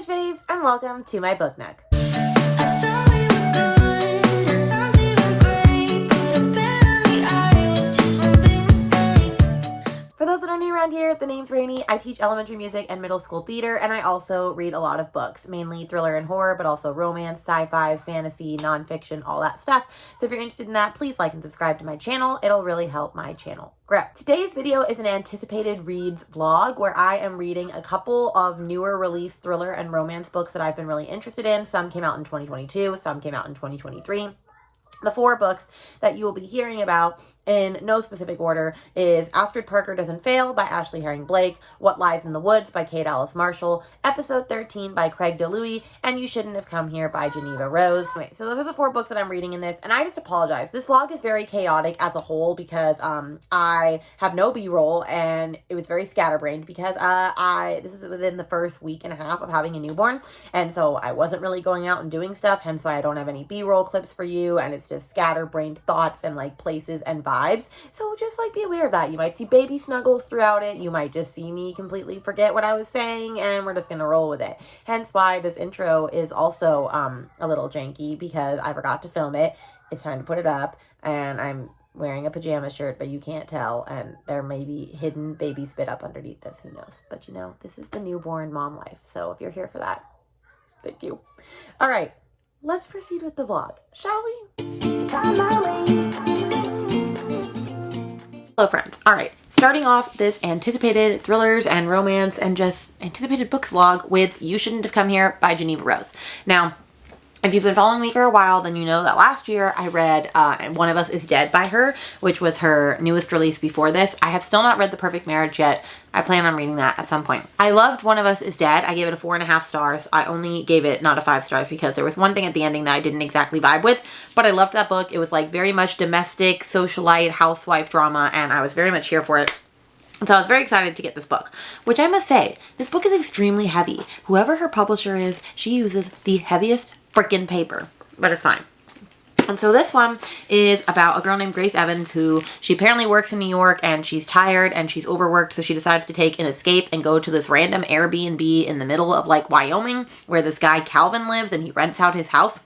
Babes, and welcome to my book nook. For those that are new around here, the name's Rainy. I teach elementary music and middle school theater, and I also read a lot of books, mainly thriller and horror, but also romance, sci-fi, fantasy, nonfiction, all that stuff. So if you're interested in that, please like and subscribe to my channel. It'll really help my channel grow. Today's video is an anticipated reads vlog where I am reading a couple of newer release thriller and romance books that I've been really interested in. Some came out in 2022, some came out in 2023. The four books that you will be hearing about in no specific order is Astrid Parker Doesn't Fail by Ashley Herring Blake, What Lies in the Woods by Kate Alice Marshall, Episode 13 by Craig DeLuey, and You Shouldn't Have Come Here by Geneva Rose. Anyway, so those are the four books that I'm reading in this, and I just apologize. This vlog is very chaotic as a whole because I have no B-roll, and it was very scatterbrained because this is within the first week and a half of having a newborn, and so I wasn't really going out and doing stuff, hence why I don't have any B-roll clips for you, and it's just scatterbrained thoughts and like places and vibes. So just like be aware of that. You might see baby snuggles throughout it. You might just see me completely forget what I was saying, and we're just gonna roll with it. Hence why this intro is also a little janky because I forgot to film it. It's time to put it up, and I'm wearing a pajama shirt, but you can't tell, and there may be hidden baby spit up underneath this. Who knows? But you know, this is the newborn mom life. So if you're here for that, thank you. All right. Let's proceed with the vlog, shall we? Hello friends. All right, starting off this anticipated thrillers and romance and just anticipated books vlog with You Shouldn't Have Come Here by Geneva Rose. Now, if you've been following me for a while, then you know that last year I read One of Us is Dead by her, which was her newest release before this. I have still not read The Perfect Marriage yet. I plan on reading that at some point. I loved One of Us is Dead. I gave it a 4.5 stars. I only gave it not a 5 stars because there was one thing at the ending that I didn't exactly vibe with, but I loved that book. It was like very much domestic, socialite, housewife drama, and I was very much here for it. So I was very excited to get this book, which I must say, this book is extremely heavy. Whoever her publisher is, she uses the heaviest freaking paper, but it's fine. And so this one is about a girl named Grace Evans who she apparently works in New York, and she's tired and she's overworked, so she decides to take an escape and go to this random Airbnb in the middle of like Wyoming where this guy Calvin lives, and he rents out his house.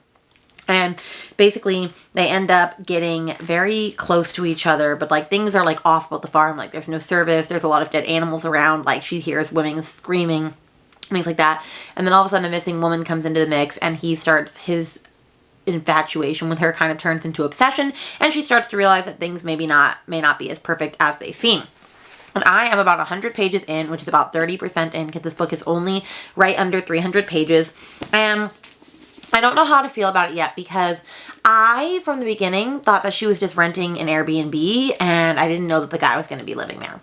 And basically they end up getting very close to each other, but like things are like off about the farm. Like there's no service, there's a lot of dead animals around, like she hears women screaming, things like that. And then all of a sudden a missing woman comes into the mix, and he starts his infatuation with her kind of turns into obsession, and she starts to realize that things may not be as perfect as they seem. And I am about 100 pages in, which is about 30% in, because this book is only right under 300 pages. And I don't know how to feel about it yet, because I, from the beginning, thought that she was just renting an Airbnb, and I didn't know that the guy was going to be living there.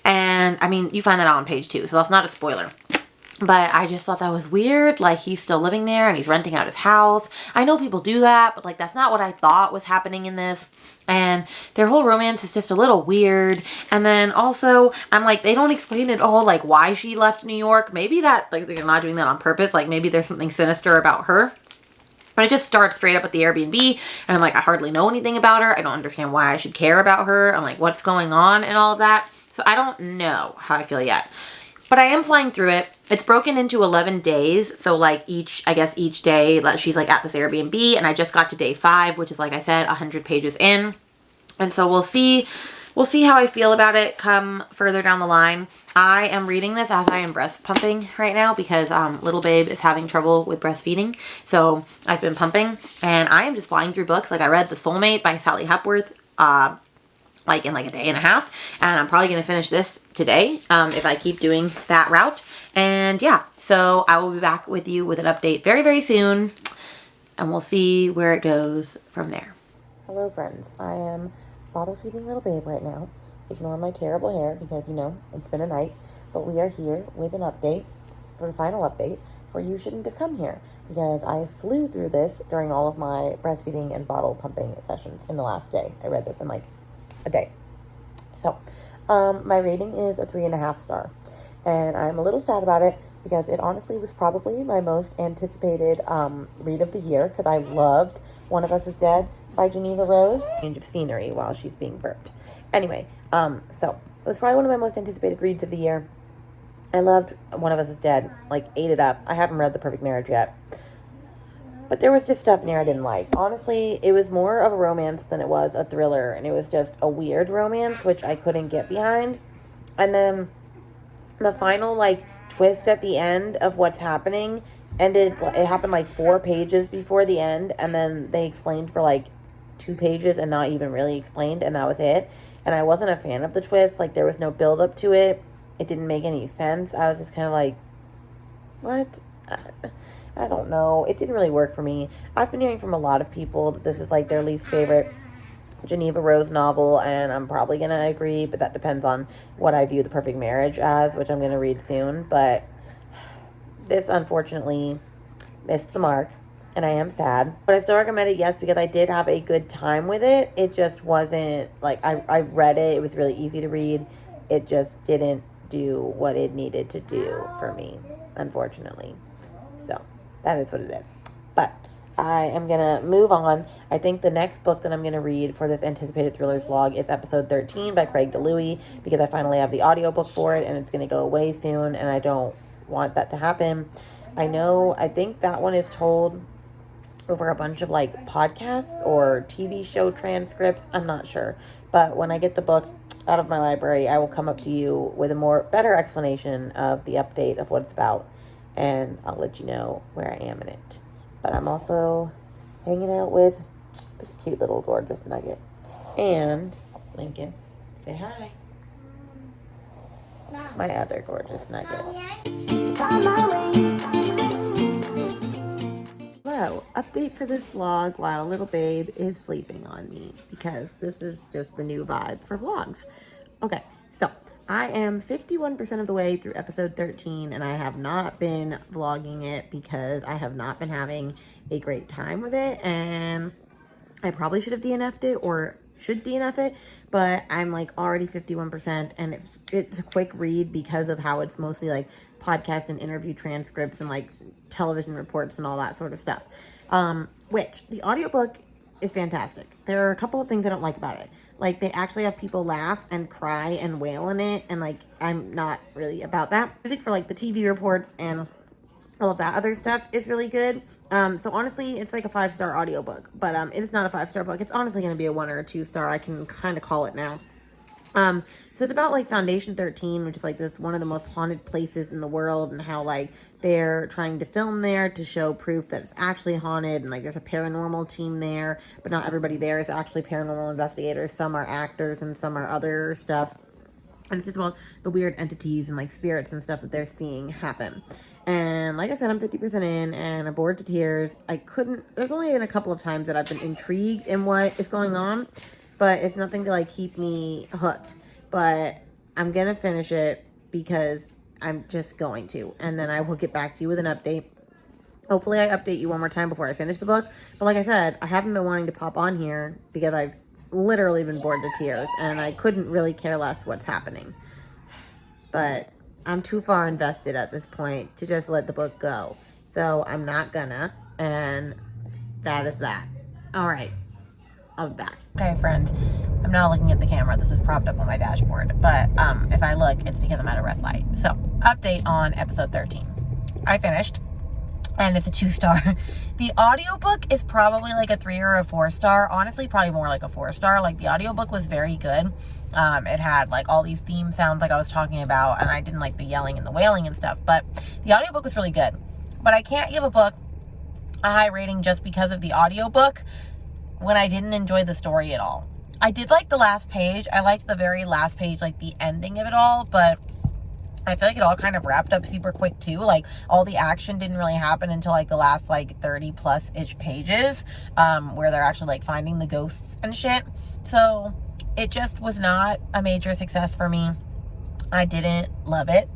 And, I mean, you find that out on page 2, so that's not a spoiler. But I just thought that was weird, like he's still living there and he's renting out his house. I know people do that, but like that's not what I thought was happening in this. And their whole romance is just a little weird. And then also, I'm like, they don't explain at all like why she left New York. Maybe that, like they're not doing that on purpose. Like maybe there's something sinister about her. But it just starts straight up at the Airbnb, and I'm like, I hardly know anything about her. I don't understand why I should care about her. I'm like, what's going on and all of that. So I don't know how I feel yet. But I am flying through it. It's broken into 11 days. So like each day she's like at this Airbnb, and I just got to day 5, which is like I said, 100 pages in. And so we'll see how I feel about it come further down the line. I am reading this as I am breast pumping right now because little babe is having trouble with breastfeeding. So I've been pumping, and I am just flying through books. Like I read The Soulmate by Sally Hepworth like in like a day and a half, and I'm probably going to finish this today if I keep doing that route. And yeah, so I will be back with you with an update very, very soon, and we'll see where it goes from there. Hello friends, I am bottle feeding little babe right now. Ignore my terrible hair because you know it's been a night, but we are here with an update, for the final update for You Shouldn't Have Come Here, because I flew through this during all of my breastfeeding and bottle pumping sessions in the last day. I read this in like a day. So my rating is a 3.5 star, and I'm a little sad about it because it honestly was probably my most anticipated read of the year, because I loved One of Us is Dead by Geneva Rose. Change of scenery while she's being burped. Anyway, so it was probably one of my most anticipated reads of the year, I loved One of Us is Dead, like, ate it up. I haven't read The Perfect Marriage yet. But there was just stuff in there I didn't like. Honestly, it was more of a romance than it was a thriller, and it was just a weird romance, which I couldn't get behind. And then the final, like, twist at the end of what's happening it happened, like, 4 pages before the end, and then they explained for, like, 2 pages and not even really explained, and that was it. And I wasn't a fan of the twist. Like, there was no build-up to it. It didn't make any sense. I was just kind of like, what? I don't know. It didn't really work for me. I've been hearing from a lot of people that this is, like, their least favorite Geneva Rose novel, and I'm probably going to agree, but that depends on what I view The Perfect Marriage as, which I'm going to read soon. But this, unfortunately, missed the mark, and I am sad. But I still recommend it, yes, because I did have a good time with it. It just wasn't, like, I read it. It was really easy to read. It just didn't do what it needed to do for me, unfortunately. So that is what it is. But I am going to move on. I think the next book that I'm going to read for this anticipated thrillers vlog is episode 13 by Craig DeLuey, because I finally have the audiobook for it and it's going to go away soon, and I don't want that to happen. I think that one is told over a bunch of, like, podcasts or TV show transcripts. I'm not sure. But when I get the book out of my library, I will come up to you with a better explanation of the update of what it's about, and I'll let you know where I am in it. But I'm also hanging out with this cute little gorgeous nugget. And Lincoln, say hi. My other gorgeous nugget. Hello, update for this vlog while little babe is sleeping on me, because this is just the new vibe for vlogs. Okay, so I am 51% of the way through episode 13, and I have not been vlogging it because I have not been having a great time with it, and I probably should have DNF'd it, or should DNF it, but I'm, like, already 51%, and it's a quick read because of how it's mostly, like, podcast and interview transcripts and, like, television reports and all that sort of stuff. Which, the audiobook is fantastic. There are a couple of things I don't like about it. Like, they actually have people laugh and cry and wail in it, and, like, I'm not really about that. Music for, like, the TV reports and all of that other stuff is really good. So honestly, it's like a 5-star audiobook, but it's not a 5-star book. It's honestly going to be a 1 or a 2-star. I can kind of call it now. So it's about, like, Foundation 13, which is, like, this one of the most haunted places in the world, and how, like, they're trying to film there to show proof that it's actually haunted, and, like, there's a paranormal team there, but not everybody there is actually paranormal investigators. Some are actors and some are other stuff. And it's just about the weird entities and, like, spirits and stuff that they're seeing happen. And like I said, I'm 50% in, and I'm bored to tears. There's only been a couple of times that I've been intrigued in what is going on, but it's nothing to, like, keep me hooked. But I'm going to finish it because I'm just going to. And then I will get back to you with an update. Hopefully I update you one more time before I finish the book. But like I said, I haven't been wanting to pop on here because I've literally been bored to tears, and I couldn't really care less what's happening. But I'm too far invested at this point to just let the book go. So I'm not gonna, and that is that. All right, I'll be back. Okay, friends, I'm not looking at the camera. This is propped up on my dashboard, but if I look, it's because I'm at a red light. So, update on episode 13. I finished, and it's a 2-star. The audiobook is probably like a 3 or a 4-star. Honestly, probably more like a 4-star. Like, the audiobook was very good. It had, like, all these theme sounds like I was talking about, and I didn't like the yelling and the wailing and stuff, but the audiobook was really good. But I can't give a book a high rating just because of the audiobook when I didn't enjoy the story at all. I did like the last page. I liked the very last page, like the ending of it all, but I feel like it all kind of wrapped up super quick too. Like, all the action didn't really happen until, like, the last, like, 30+-ish pages, where they're actually, like, finding the ghosts and shit. So it just was not a major success for me. I didn't love it.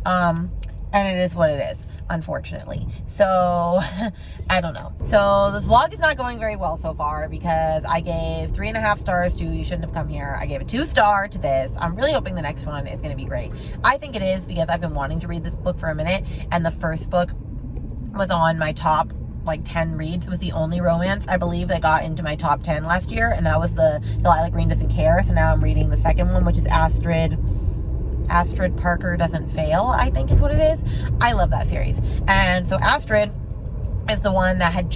And it is what it is, unfortunately. So I don't know. So this vlog is not going very well so far because I gave 3.5 stars to You Shouldn't Have Come Here. I gave a 2-star to this. I'm really hoping the next one is going to be great. I think it is, because I've been wanting to read this book for a minute, and the first book was on my top, like, 10 reads. It was the only romance, I believe, that got into my top 10 last year, and that was the Delilah Green Doesn't Care. So now I'm reading the second one, which is Astrid. Astrid Parker Doesn't Fail, I think is what it is. I love that series. And so Astrid is the one that had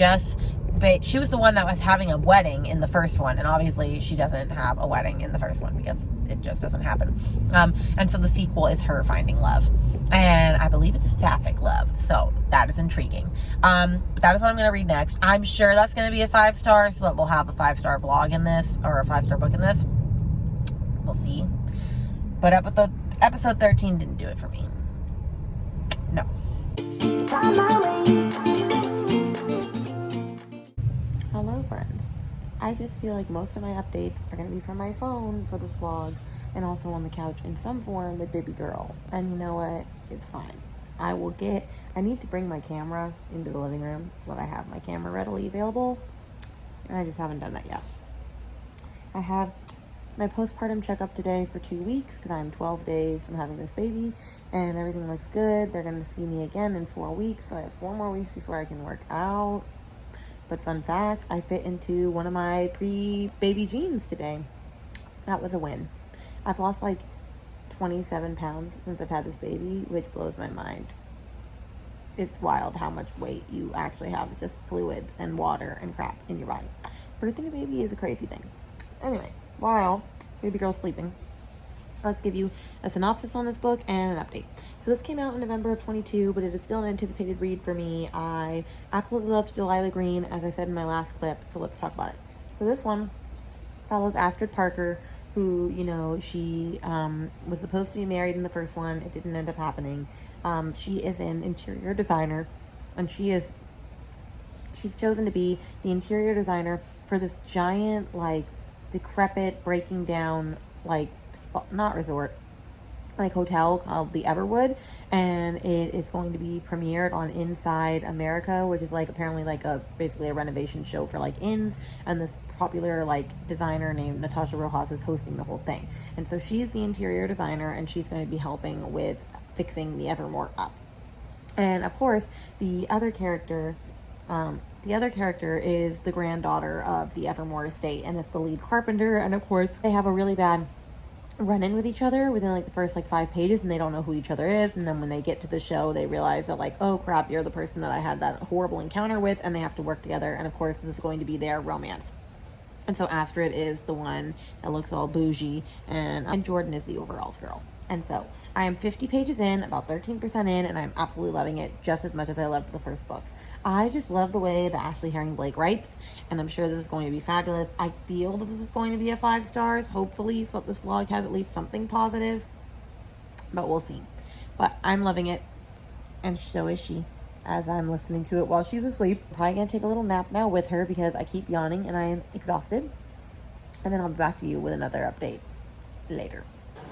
she was the one that was having a wedding in the first one, and obviously she doesn't have a wedding in the first one because it just doesn't happen. And so the sequel is her finding love, and I believe it's a sapphic love, so that is intriguing. That is what I'm going to read next. I'm sure that's going to be a 5-star, so that we'll have a 5-star vlog in this, or a 5-star book in this. We'll see. But episode 13 didn't do it for me. No. Hello friends. I just feel like most of my updates are going to be from my phone for this vlog, and also on the couch in some form with baby girl. And you know what? It's fine. I need to bring my camera into the living room so that I have my camera readily available, and I just haven't done that yet. I had my postpartum checkup today for 2 weeks because I'm 12 days from having this baby, and everything looks good. They're going to see me again in 4 weeks, so I have 4 more weeks before I can work out. But fun fact, I fit into one of my pre-baby jeans today. That was a win. I've lost like 27 pounds since I've had this baby, which blows my mind. It's wild how much weight you actually have, just fluids and water and crap in your body. Birthing a baby is a crazy thing. Anyway, while baby girl's sleeping, let's give you a synopsis on this book and an update. So this came out in November of 22, but it is still an anticipated read for me. I absolutely loved Delilah Green, as I said in my last clip, so let's talk about it. So this one follows Astrid Parker, who, you know, she was supposed to be married in the first one. It didn't end up happening. She is an interior designer, and she's chosen to be the interior designer for this giant, like, decrepit, breaking down, like, not resort, like hotel called the Everwood, and it is going to be premiered on Inside America, which is like apparently like basically a renovation show for like inns, and this popular like designer named Natasha Rojas is hosting the whole thing. And so she's the interior designer, and she's going to be helping with fixing the Evermore up. And of course the other character is the granddaughter of the Evermore estate, and it's the lead carpenter. And of course they have a really bad run-in with each other within like the first like 5 pages, and they don't know who each other is. And then when they get to the show, they realize that like, oh crap, you're the person that I had that horrible encounter with, and they have to work together. And of course this is going to be their romance. And so Astrid is the one that looks all bougie, and Jordan is the overalls girl. And so I am 50 pages in, about 13% in, and I'm absolutely loving it just as much as I loved the first book. I just love the way that Ashley Herring Blake writes, and I'm sure this is going to be fabulous. I feel that this is going to be a 5 stars, hopefully, so this vlog has at least something positive, but we'll see. But I'm loving it, and so is she, as I'm listening to it while she's asleep. I'm probably going to take a little nap now with her because I keep yawning and I am exhausted, and then I'll be back to you with another update later.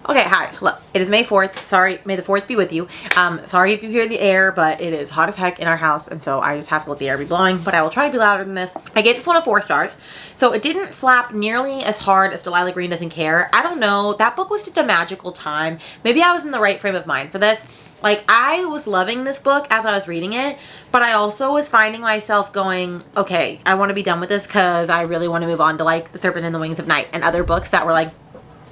Okay, hi, hello. It is May 4th. Sorry, May the 4th be with you. Sorry if you hear the air, but it is hot as heck in our house, and so I just have to let the air be blowing, but I will try to be louder than this. I gave this one a 4 stars, so it didn't slap nearly as hard as Delilah Green Doesn't Care. I don't know, that book was just a magical time. Maybe I was in the right frame of mind for this. Like, I was loving this book as I was reading it, but I also was finding myself going, okay, I want to be done with this because I really want to move on to, like, The Serpent and the Wings of Night and other books that were, like,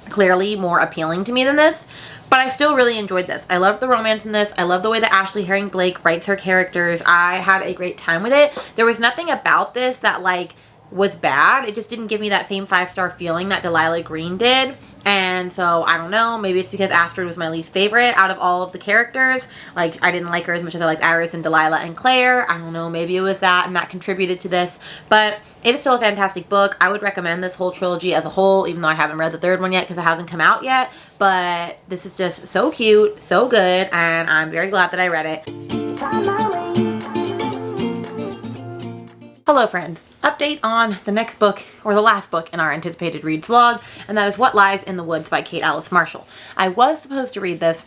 clearly more appealing to me than this. But I still really enjoyed this. I loved the romance in this. I love the way that Ashley Herring Blake writes her characters. I had a great time with it. There was nothing about this that, like, was bad. It just didn't give me that same 5-star feeling that Delilah Green did. And so, I don't know, maybe it's because Astrid was my least favorite out of all of the characters. Like, I didn't like her as much as I liked Iris and Delilah and Claire. I don't know, maybe it was that, and that contributed to this. But it is still a fantastic book. I would recommend this whole trilogy as a whole, even though I haven't read the 3rd one yet because it hasn't come out yet. But this is just so cute, so good, and I'm very glad that I read it. Hello friends, update on the next book, or the last book in our anticipated reads vlog, and that is What Lies in the Woods by Kate Alice Marshall. I was supposed to read this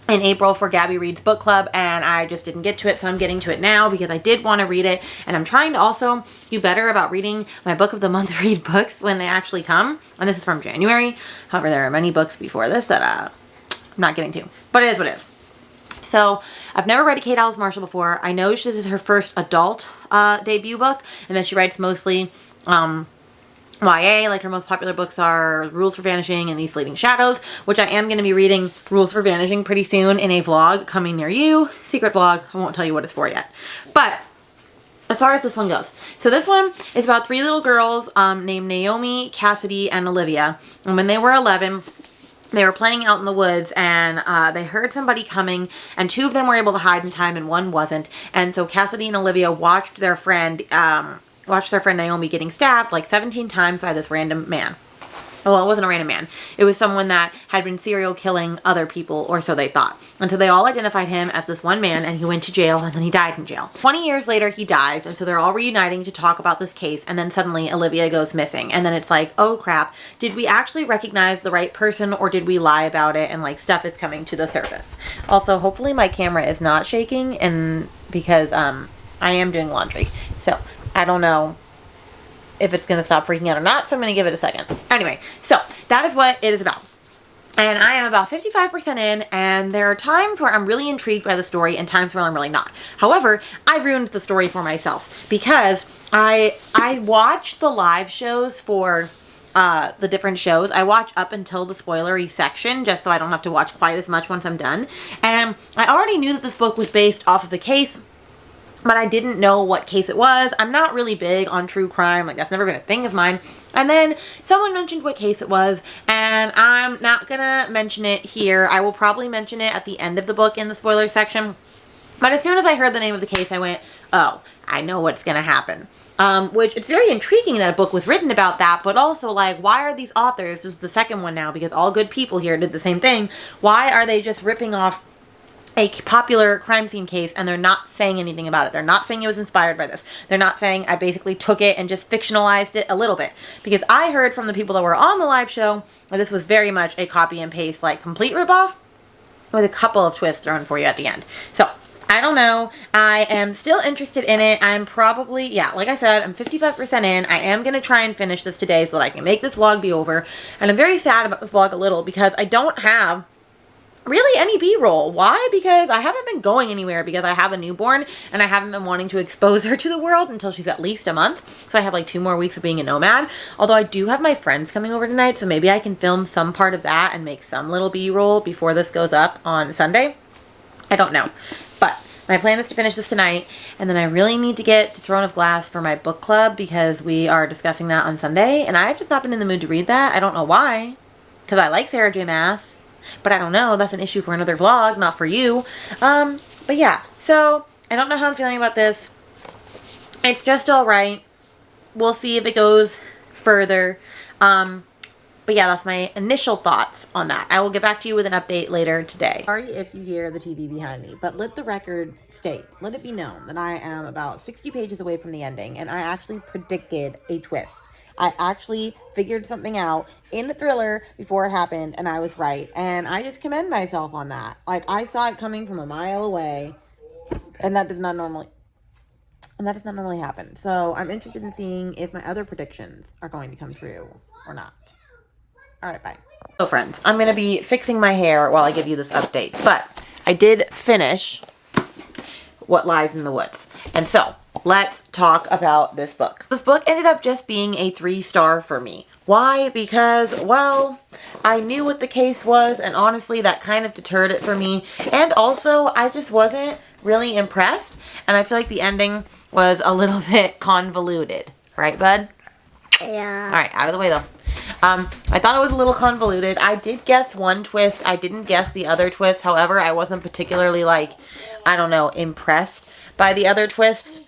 in April for Gabby Reads Book Club, and I just didn't get to it, so I'm getting to it now because I did want to read it, and I'm trying to also do better about reading my book of the month read books when they actually come, and this is from January. However, there are many books before this that I'm not getting to, but it is what it is. So, I've never read a Kate Alice Marshall before. I know this is her first adult debut book, and that she writes mostly YA, like her most popular books are Rules for Vanishing and These Fleeting Shadows, which I am going to be reading Rules for Vanishing pretty soon in a vlog coming near you. Secret vlog. I won't tell you what it's for yet. But as far as this one goes, so this one is about 3 little girls named Naomi, Cassidy, and Olivia. And when they were 11, they were playing out in the woods, and they heard somebody coming, and 2 of them were able to hide in time and 1 wasn't. And so Cassidy and Olivia watched their friend Naomi getting stabbed like 17 times by this random man. Well, it wasn't a random man. It was someone that had been serial killing other people, or so they thought. And so they all identified him as this one man, and he went to jail, and then he died in jail. 20 years later, he dies, and so they're all reuniting to talk about this case, and then suddenly Olivia goes missing. And then it's like, oh crap, did we actually recognize the right person, or did we lie about it, and like stuff is coming to the surface. Also, hopefully my camera is not shaking, and because I am doing laundry. So I don't know if it's going to stop freaking out or not, so I'm going to give it a second. Anyway, so that is what it is about. And I am about 55% in, and there are times where I'm really intrigued by the story and times where I'm really not. However, I ruined the story for myself because I watch the live shows for the different shows. I watch up until the spoilery section just so I don't have to watch quite as much once I'm done. And I already knew that this book was based off of a case, but I didn't know what case it was. I'm not really big on true crime. Like, that's never been a thing of mine. And then someone mentioned what case it was, and I'm not gonna mention it here. I will probably mention it at the end of the book in the spoiler section. But as soon as I heard the name of the case, I went, oh, I know what's gonna happen. Which, it's very intriguing that a book was written about that, but also, like, why are these authors, this is the second one now, because all good people here did the same thing, why are they just ripping off a popular crime scene case and they're not saying anything about it? They're not saying it was inspired by this. They're not saying I basically took it and just fictionalized it a little bit. Because I heard from the people that were on the live show that this was very much a copy and paste, like, complete ripoff with a couple of twists thrown for you at the end. So, I don't know. I am still interested in it. I'm probably, yeah, like I said, I'm 55% in. I am going to try and finish this today so that I can make this vlog be over. And I'm very sad about this vlog a little because I don't have really any B-roll. Why? Because I haven't been going anywhere because I have a newborn and I haven't been wanting to expose her to the world until she's at least a month. So I have like 2 more weeks of being a nomad. Although I do have my friends coming over tonight, so maybe I can film some part of that and make some little B-roll before this goes up on Sunday. I don't know. But my plan is to finish this tonight, and then I really need to get to Throne of Glass for my book club because we are discussing that on Sunday, and I've just not been in the mood to read that. I don't know why. Because I like Sarah J. Maas. But I don't know, that's an issue for another vlog, not for you. But yeah, so I don't know how I'm feeling about this. It's just alright. We'll see if it goes further. But yeah, that's my initial thoughts on that. I will get back to you with an update later today. Sorry if you hear the TV behind me, but let the record state, let it be known that I am about 60 pages away from the ending, and I actually predicted a twist. I actually figured something out in the thriller before it happened, and I was right. And I just commend myself on that. Like, I saw it coming from a mile away, and that does not normally happen. So I'm interested in seeing if my other predictions are going to come true or not. All right, bye. So friends, I'm going to be fixing my hair while I give you this update. But I did finish What Lies in the Woods. And so, let's talk about this book. This book ended up just being a 3-star for me. Why? Because, well, I knew what the case was, and honestly, that kind of deterred it for me. And also, I just wasn't really impressed, and I feel like the ending was a little bit convoluted. Right, bud? Yeah. Alright, out of the way, though. I thought it was a little convoluted. I did guess one twist. I didn't guess the other twist. However, I wasn't particularly, like, I don't know, impressed by the other twists,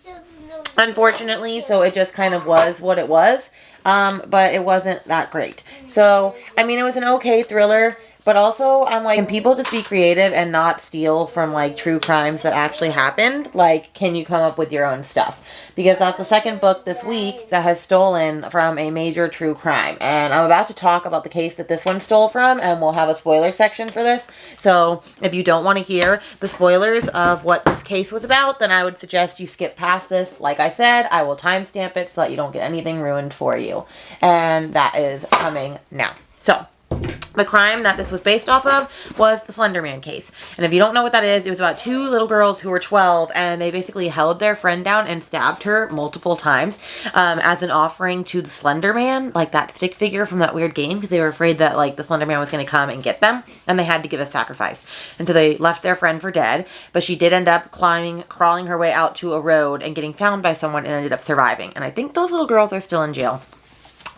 unfortunately, so it just kind of was what it was, but it wasn't that great. So, I mean, it was an okay thriller, but also, I'm like, can people just be creative and not steal from, like, true crimes that actually happened? Like, can you come up with your own stuff? Because that's the second book this week that has stolen from a major true crime. And I'm about to talk about the case that this one stole from, and we'll have a spoiler section for this. So, if you don't want to hear the spoilers of what this case was about, then I would suggest you skip past this. Like I said, I will timestamp it so that you don't get anything ruined for you. And that is coming now. So, The crime that this was based off of was the Slender Man case. And if you don't know what that is, it was about 2 little girls who were 12, and they basically held their friend down and stabbed her multiple times as an offering to the Slender Man, like that stick figure from that weird game, because they were afraid that like the Slender Man was going to come and get them, and they had to give a sacrifice. And so they left their friend for dead, but she did end up crawling her way out to a road and getting found by someone and ended up surviving. And I think those little girls are still in jail.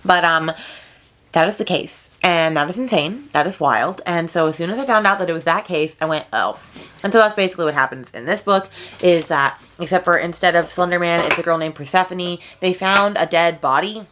But that is the case. And that is insane. That is wild. And so as soon as I found out that it was that case, I went, oh. And so that's basically what happens in this book, is that, except for instead of Slender Man, it's a girl named Persephone. They found a dead body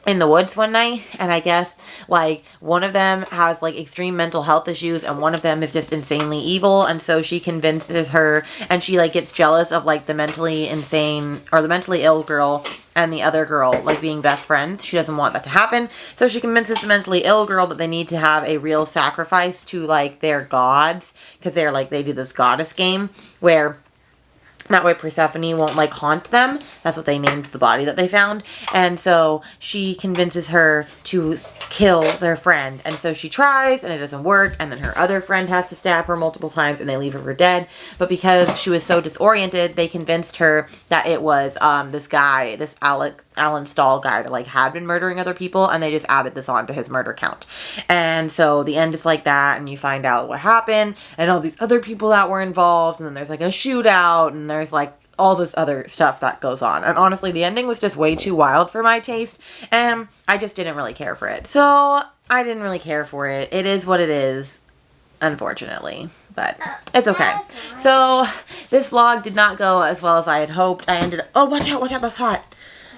in the woods one night, and I guess like one of them has like extreme mental health issues and one of them is just insanely evil, and so she convinces her, and she like gets jealous of like the mentally insane or the mentally ill girl and the other girl like being best friends. She doesn't want that to happen, so she convinces the mentally ill girl that they need to have a real sacrifice to like their gods, because they're like, they do this goddess game where that way Persephone won't like haunt them. That's what they named the body that they found. And so she convinces her to kill their friend. And so she tries and it doesn't work. And then her other friend has to stab her multiple times and they leave her for dead. But because she was so disoriented, they convinced her that it was this guy, this Alan Stahl guy that like had been murdering other people, and they just added this on to his murder count. And so the end is like that, and you find out what happened and all these other people that were involved, and then there's like a shootout, and there's like all this other stuff that goes on. And honestly, the ending was just way too wild for my taste, and I just didn't really care for it. So I didn't really care for it. It is what it is, unfortunately, but it's okay. So this vlog did not go as well as I had hoped. I ended up, oh, watch out, that's hot.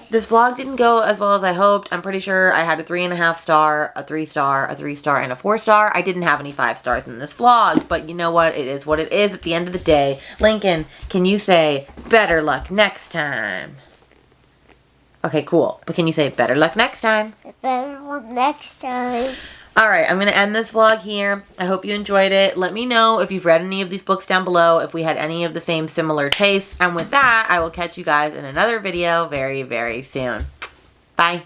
This vlog didn't go as well as I hoped. I'm pretty sure I had a 3.5 star, a 3 star, a 3 star, and a 4 star. I didn't have any 5 stars in this vlog, but you know what? It is what it is at the end of the day. Lincoln, can you say better luck next time? Okay, cool. But can you say better luck next time? Better luck next time. Alright, I'm going to end this vlog here. I hope you enjoyed it. Let me know if you've read any of these books down below, if we had any of the same similar tastes. And with that, I will catch you guys in another video very, very soon. Bye.